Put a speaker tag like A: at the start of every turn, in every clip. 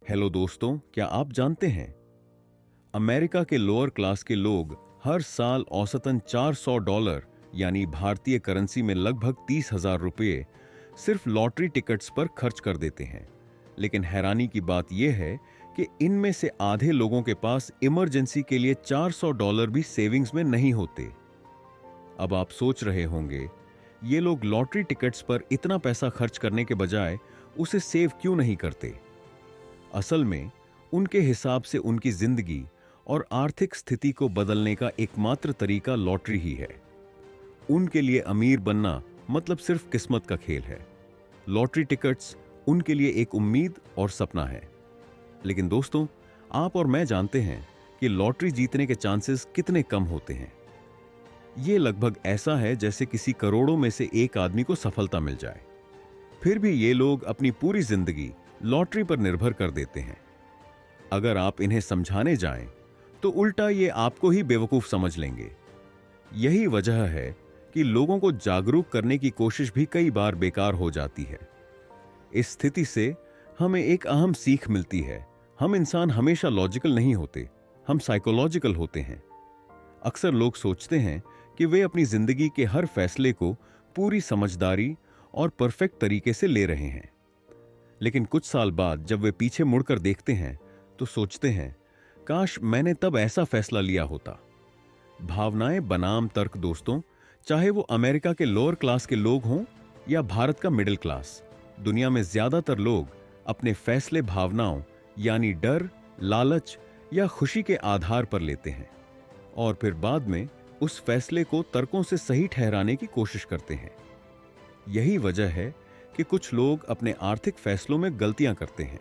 A: Hello दोस्तों, क्या आप जानते हैं अमेरिका के लोअर क्लास के लोग हर साल औसतन $400 यानी भारतीय करेंसी में लगभग 30,000 रुपये सिर्फ लॉटरी टिकट्स पर खर्च कर देते हैं। लेकिन हैरानी की बात यह है कि इनमें से आधे लोगों के पास इमरजेंसी के लिए $400 भी सेविंग्स में नहीं होते। अब आप सोच रहे होंगे, ये लोग लॉटरी टिकट्स पर इतना पैसा खर्च करने के बजाय उसे सेव क्यों नहीं करते? असल में उनके हिसाब से उनकी जिंदगी और आर्थिक स्थिति को बदलने का एकमात्र तरीका लॉटरी ही है। उनके लिए अमीर बनना मतलब सिर्फ किस्मत का खेल है। लॉटरी टिकट्स उनके लिए एक उम्मीद और सपना है। लेकिन दोस्तों, आप और मैं जानते हैं कि लॉटरी जीतने के चांसेस कितने कम होते हैं। ये लगभग ऐसा है जैसे किसी करोड़ों में से एक आदमी को सफलता मिल जाए। फिर भी ये लोग अपनी पूरी जिंदगी लॉटरी पर निर्भर कर देते हैं। अगर आप इन्हें समझाने जाएं, तो उल्टा ये आपको ही बेवकूफ समझ लेंगे। यही वजह है कि लोगों को जागरूक करने की कोशिश भी कई बार बेकार हो जाती है। इस स्थिति से हमें एक अहम सीख मिलती है। हम इंसान हमेशा लॉजिकल नहीं होते, हम साइकोलॉजिकल होते हैं। अक्सर लोग सोचते हैं कि वे अपनी जिंदगी के हर फैसले को पूरी समझदारी और परफेक्ट तरीके से ले रहे हैं। लेकिन कुछ साल बाद जब वे पीछे मुड़कर देखते हैं तो सोचते हैं, काश मैंने तब ऐसा फैसला लिया होता। भावनाएं बनाम तर्क दोस्तों, चाहे वो अमेरिका के लोअर क्लास के लोग हों या भारत का मिडिल क्लास, दुनिया में ज्यादातर लोग अपने फैसले भावनाओं यानी डर, लालच या खुशी के आधार पर लेते हैं और फिर बाद में उस फैसले को तर्कों से सही ठहराने की कोशिश करते हैं। यही वजह है कि कुछ लोग अपने आर्थिक फैसलों में गलतियां करते हैं।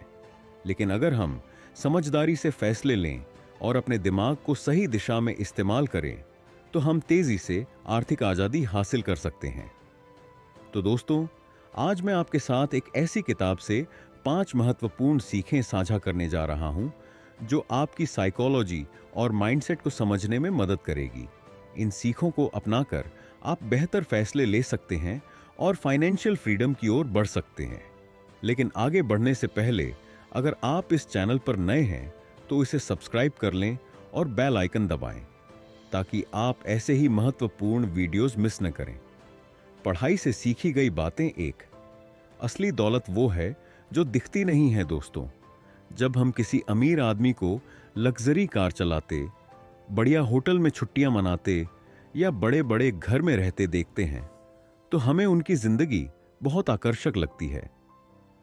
A: लेकिन अगर हम समझदारी से फैसले लें और अपने दिमाग को सही दिशा में इस्तेमाल करें, तो हम तेजी से आर्थिक आजादी हासिल कर सकते हैं। तो दोस्तों, आज मैं आपके साथ एक ऐसी किताब से 5 महत्वपूर्ण सीखें साझा करने जा रहा हूं, जो आपकी साइकोलॉजी और माइंडसेट को समझने में मदद करेगी। इन सीखों को अपनाकर आप बेहतर फैसले ले सकते हैं और फाइनेंशियल फ्रीडम की ओर बढ़ सकते हैं। लेकिन आगे बढ़ने से पहले अगर आप इस चैनल पर नए हैं तो इसे सब्सक्राइब कर लें और बेल आइकन दबाएं, ताकि आप ऐसे ही महत्वपूर्ण वीडियोस मिस न करें। पढ़ाई से सीखी गई बातें। एक, असली दौलत वो है जो दिखती नहीं है दोस्तों। जब हम किसी अमीर आदमी को लग्जरी कार चलाते, बढ़िया होटल में छुट्टियां मनाते या बड़े बड़े घर में रहते देखते हैं, तो हमें उनकी जिंदगी बहुत आकर्षक लगती है।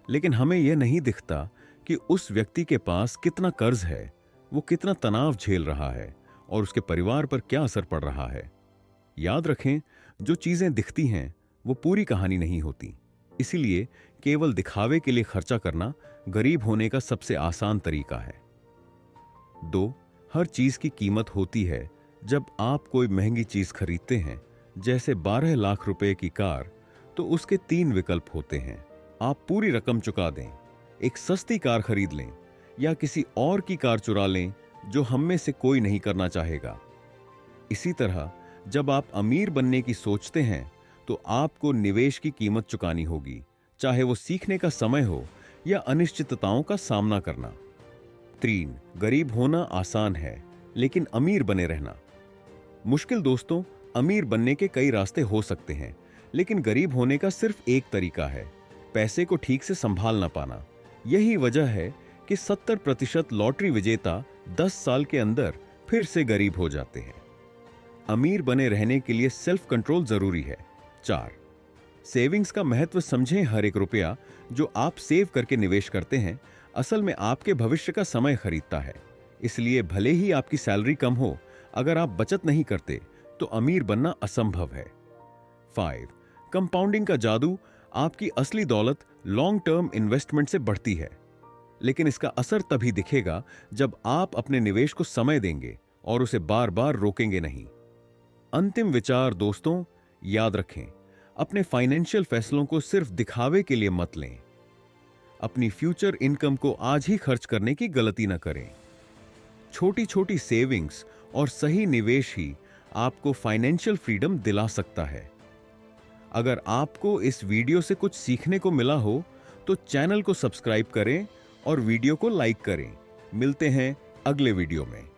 A: लेकिन हमें यह नहीं दिखता कि उस व्यक्ति के पास कितना कर्ज है, वो कितना तनाव झेल रहा है और उसके परिवार पर क्या असर पड़ रहा है। याद रखें, जो चीजें दिखती हैं वो पूरी कहानी नहीं होती। इसीलिए केवल दिखावे के लिए खर्चा करना गरीब होने का सबसे आसान तरीका है। 2, हर चीज की कीमत होती है। जब आप कोई महंगी चीज खरीदते हैं, जैसे 12 लाख रुपए की कार, तो उसके 3 विकल्प होते हैं। आप पूरी रकम चुका दें, एक सस्ती कार खरीद लें या किसी और की कार चुरा लें, जो हम में से कोई नहीं करना चाहेगा। इसी तरह जब आप अमीर बनने की सोचते हैं, तो आपको निवेश की कीमत चुकानी होगी, चाहे वो सीखने का समय हो या अनिश्चितताओं का सामना करना। 3, गरीब होना आसान है, लेकिन अमीर बने रहना मुश्किल दोस्तों। अमीर बनने के कई रास्ते हो सकते हैं, लेकिन गरीब होने का सिर्फ एक तरीका है, पैसे को ठीक से संभाल ना पाना। यही वजह है कि 70% लॉटरी विजेता 10 साल के अंदर फिर से गरीब हो जाते हैं। अमीर बने रहने के लिए सेल्फ कंट्रोल जरूरी है। 4, सेविंग्स का महत्व समझें। हर एक रुपया जो आप सेव करके निवेश करते हैं, असल में आपके भविष्य का समय खरीदता है। इसलिए भले ही आपकी सैलरी कम हो, अगर आप बचत नहीं करते तो अमीर बनना असंभव है। 5, कंपाउंडिंग का जादू। आपकी असली दौलत लॉन्ग टर्म इन्वेस्टमेंट से बढ़ती है, लेकिन इसका असर तभी दिखेगा जब आप अपने निवेश को समय देंगे और उसे बार बार रोकेंगे नहीं। अंतिम विचार दोस्तों, याद रखें, अपने फाइनेंशियल फैसलों को सिर्फ दिखावे के लिए मत लें। अपनी फ्यूचर इनकम को आज ही खर्च करने की गलती न करें। छोटी छोटी सेविंग्स और सही निवेश ही आपको फाइनेंशियल फ्रीडम दिला सकता है। अगर आपको इस वीडियो से कुछ सीखने को मिला हो, तो चैनल को सब्सक्राइब करें और वीडियो को लाइक करें। मिलते हैं अगले वीडियो में।